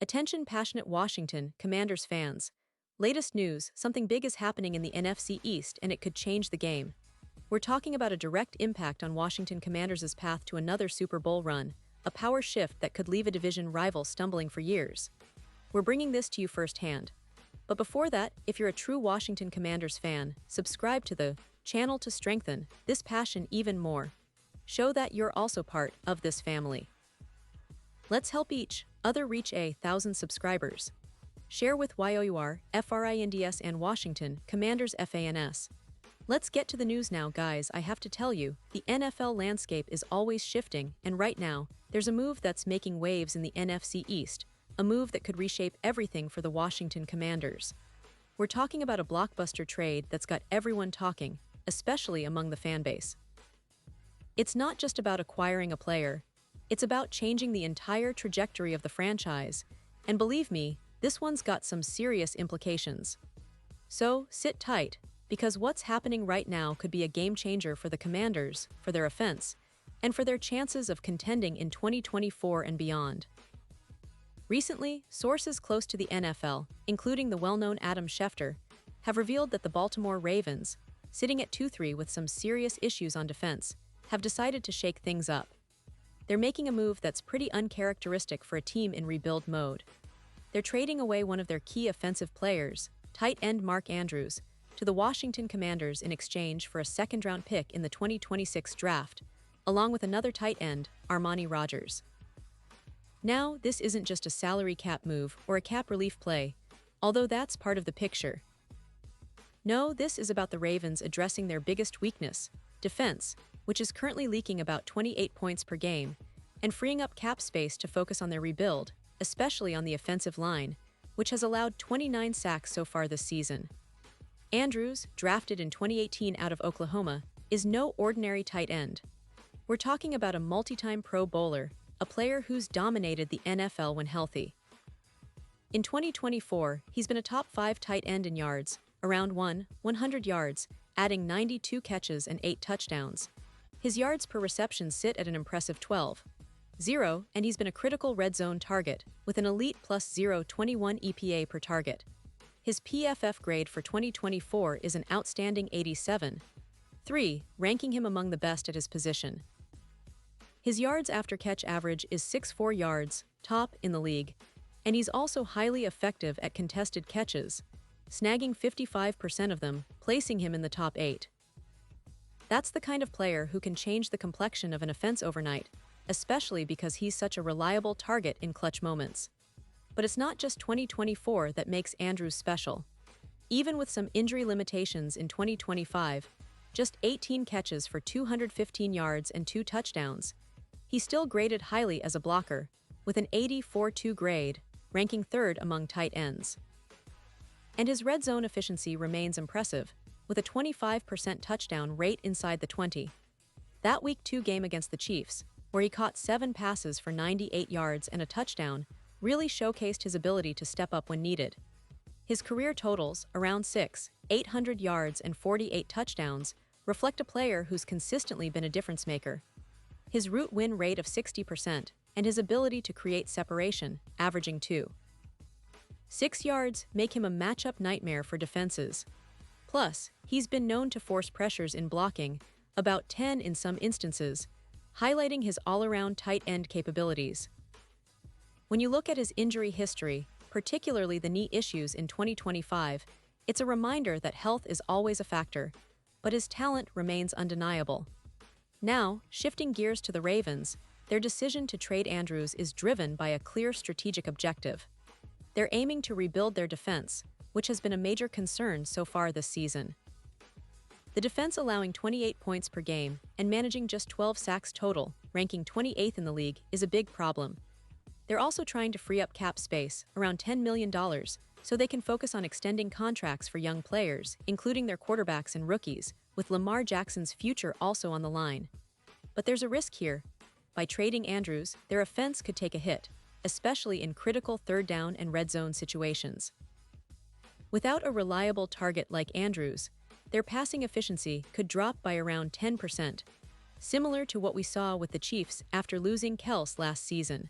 Attention passionate Washington Commanders fans. Latest news, something big is happening in the NFC East and it could change the game. We're talking about a direct impact on Washington Commanders' path to another Super Bowl run, a power shift that could leave a division rival stumbling for years. We're bringing this to you firsthand. But before that, if you're a true Washington Commanders fan, subscribe to the channel to strengthen this passion even more. Show that you're also part of this family. Let's help each other reach 1,000 subscribers. Share with YOUR, FRINDS and Washington Commanders FANS. Let's get to the news now, guys. I have to tell you, the NFL landscape is always shifting, and right now, there's a move that's making waves in the NFC East, a move that could reshape everything for the Washington Commanders. We're talking about a blockbuster trade that's got everyone talking, especially among the fanbase. It's not just about acquiring a player, it's about changing the entire trajectory of the franchise, and believe me, this one's got some serious implications. So, sit tight, because what's happening right now could be a game changer for the Commanders, for their offense, and for their chances of contending in 2024 and beyond. Recently, sources close to the NFL, including the well-known Adam Schefter, have revealed that the Baltimore Ravens, sitting at 2-3 with some serious issues on defense, have decided to shake things up. They're making a move that's pretty uncharacteristic for a team in rebuild mode. They're trading away one of their key offensive players, tight end Mark Andrews, to the Washington Commanders in exchange for a second-round pick in the 2026 draft, along with another tight end, Armani Rogers. Now, this isn't just a salary cap move or a cap relief play, although that's part of the picture. No, this is about the Ravens addressing their biggest weakness, defense, which is currently leaking about 28 points per game, and freeing up cap space to focus on their rebuild, especially on the offensive line, which has allowed 29 sacks so far this season. Andrews, drafted in 2018 out of Oklahoma, is no ordinary tight end. We're talking about a multi-time Pro Bowler, a player who's dominated the NFL when healthy. In 2024, he's been a top 5 tight end in yards, around 100 yards, adding 92 catches and 8 touchdowns. His yards per reception sit at an impressive 12.0, and he's been a critical red zone target, with an elite plus 0.21 EPA per target. His PFF grade for 2024 is an outstanding 87.3, ranking him among the best at his position. His yards after catch average is 6.4 yards, top in the league, and he's also highly effective at contested catches, snagging 55% of them, placing him in the top 8. That's the kind of player who can change the complexion of an offense overnight, especially because he's such a reliable target in clutch moments. But it's not just 2024 that makes Andrews special. Even with some injury limitations in 2025, just 18 catches for 215 yards and 2 touchdowns, he's still graded highly as a blocker, with an 84.2 grade, ranking 3rd among tight ends. And his red zone efficiency remains impressive, with a 25% touchdown rate inside the 20. That Week 2 game against the Chiefs, where he caught 7 passes for 98 yards and a touchdown, really showcased his ability to step up when needed. His career totals, around 800 yards and 48 touchdowns, reflect a player who's consistently been a difference maker. His route win rate of 60% and his ability to create separation, averaging 2.6 yards, make him a matchup nightmare for defenses. Plus, he's been known to force pressures in blocking, about 10 in some instances, highlighting his all-around tight end capabilities. When you look at his injury history, particularly the knee issues in 2025, it's a reminder that health is always a factor, but his talent remains undeniable. Now, shifting gears to the Ravens, their decision to trade Andrews is driven by a clear strategic objective. They're aiming to rebuild their defense, which has been a major concern so far this season. The defense allowing 28 points per game and managing just 12 sacks total, ranking 28th in the league, is a big problem. They're also trying to free up cap space, around $10 million, so they can focus on extending contracts for young players, including their quarterbacks and rookies, with Lamar Jackson's future also on the line. But there's a risk here. By trading Andrews, their offense could take a hit, especially in critical third down and red zone situations. Without a reliable target like Andrews, their passing efficiency could drop by around 10%, similar to what we saw with the Chiefs after losing Kels last season.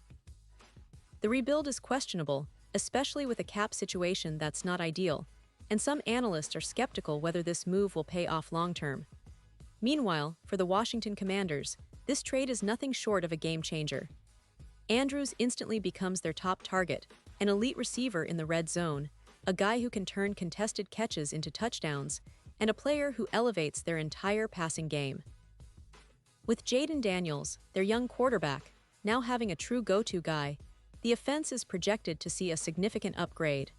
The rebuild is questionable, especially with a cap situation that's not ideal, and some analysts are skeptical whether this move will pay off long-term. Meanwhile, for the Washington Commanders, this trade is nothing short of a game-changer. Andrews instantly becomes their top target, an elite receiver in the red zone, a guy who can turn contested catches into touchdowns, and a player who elevates their entire passing game. With Jaden Daniels, their young quarterback, now having a true go-to guy, the offense is projected to see a significant upgrade.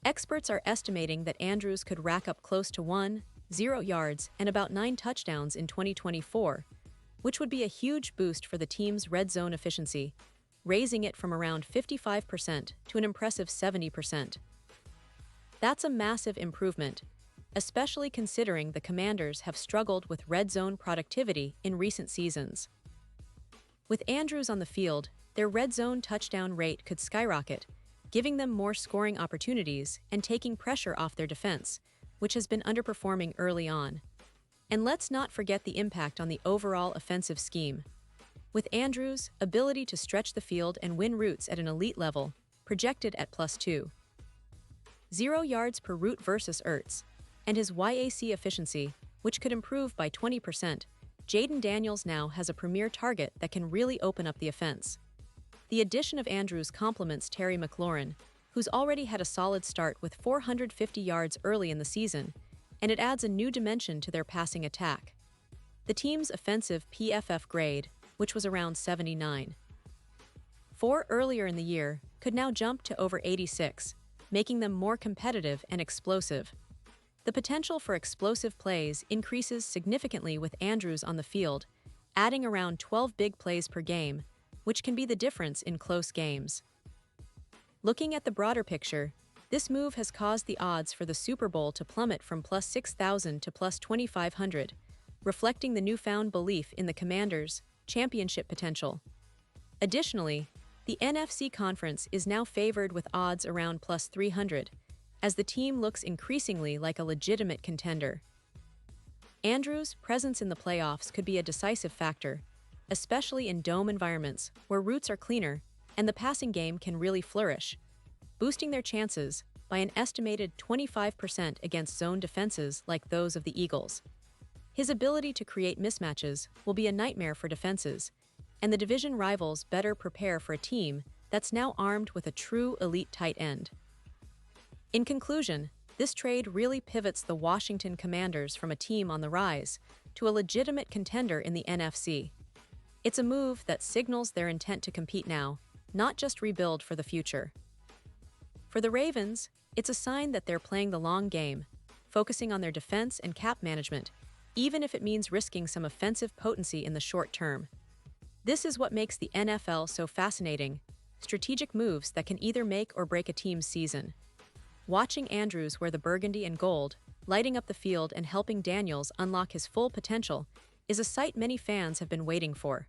Experts are estimating that Andrews could rack up close to 0 yards and about 9 touchdowns in 2024, which would be a huge boost for the team's red zone efficiency, raising it from around 55% to an impressive 70%. That's a massive improvement, especially considering the Commanders have struggled with red zone productivity in recent seasons. With Andrews on the field, their red zone touchdown rate could skyrocket, giving them more scoring opportunities and taking pressure off their defense, which has been underperforming early on. And let's not forget the impact on the overall offensive scheme. With Andrews' ability to stretch the field and win routes at an elite level, projected at +2.0 yards per route versus Ertz, and his YAC efficiency, which could improve by 20%, Jaden Daniels now has a premier target that can really open up the offense. The addition of Andrews complements Terry McLaurin, who's already had a solid start with 450 yards early in the season, and it adds a new dimension to their passing attack. The team's offensive PFF grade, which was around 79 earlier in the year, could now jump to over 86, making them more competitive and explosive. The potential for explosive plays increases significantly with Andrews on the field, adding around 12 big plays per game, which can be the difference in close games. Looking at the broader picture, this move has caused the odds for the Super Bowl to plummet from +6,000 to +2,500, reflecting the newfound belief in the Commanders' championship potential. Additionally, the NFC conference is now favored with odds around +300, as the team looks increasingly like a legitimate contender. Andrews' presence in the playoffs could be a decisive factor, especially in dome environments where routes are cleaner and the passing game can really flourish, boosting their chances by an estimated 25% against zone defenses like those of the Eagles. His ability to create mismatches will be a nightmare for defenses, and the division rivals better prepare for a team that's now armed with a true elite tight end. In conclusion, this trade really pivots the Washington Commanders from a team on the rise to a legitimate contender in the NFC. It's a move that signals their intent to compete now, not just rebuild for the future. For the Ravens, it's a sign that they're playing the long game, focusing on their defense and cap management, even if it means risking some offensive potency in the short term. This is what makes the NFL so fascinating: strategic moves that can either make or break a team's season. Watching Andrews wear the burgundy and gold, lighting up the field and helping Daniels unlock his full potential, is a sight many fans have been waiting for.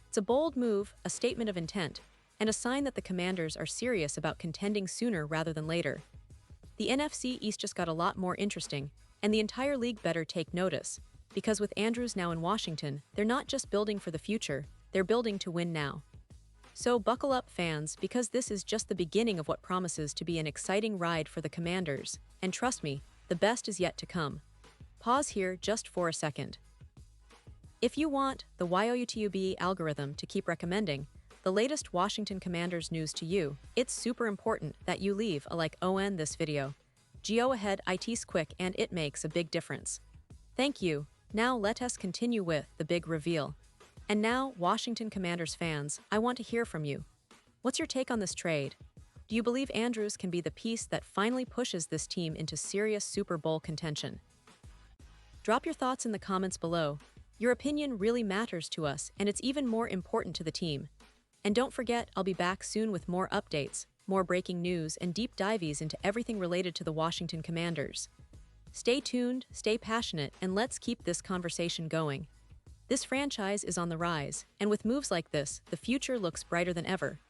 It's a bold move, a statement of intent, and a sign that the Commanders are serious about contending sooner rather than later. The NFC East just got a lot more interesting, and the entire league better take notice, because with Andrews now in Washington, they're not just building for the future, they're building to win now. So buckle up, fans, because this is just the beginning of what promises to be an exciting ride for the Commanders, and trust me, the best is yet to come. Pause here just for a second. If you want the YouTube algorithm to keep recommending the latest Washington Commanders news to you, it's super important that you leave a like on this video. Go ahead, it's quick and it makes a big difference. Thank you. Now let us continue with the big reveal. And now, Washington Commanders fans, I want to hear from you. What's your take on this trade? Do you believe Andrews can be the piece that finally pushes this team into serious Super Bowl contention? Drop your thoughts in the comments below. Your opinion really matters to us, and it's even more important to the team. And don't forget, I'll be back soon with more updates, more breaking news, and deep dives into everything related to the Washington Commanders. Stay tuned, stay passionate, and let's keep this conversation going. This franchise is on the rise, and with moves like this, the future looks brighter than ever.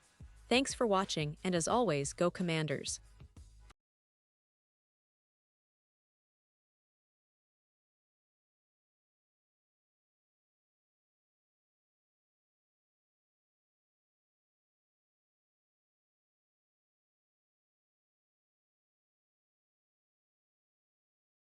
Thanks for watching, and as always, go Commanders.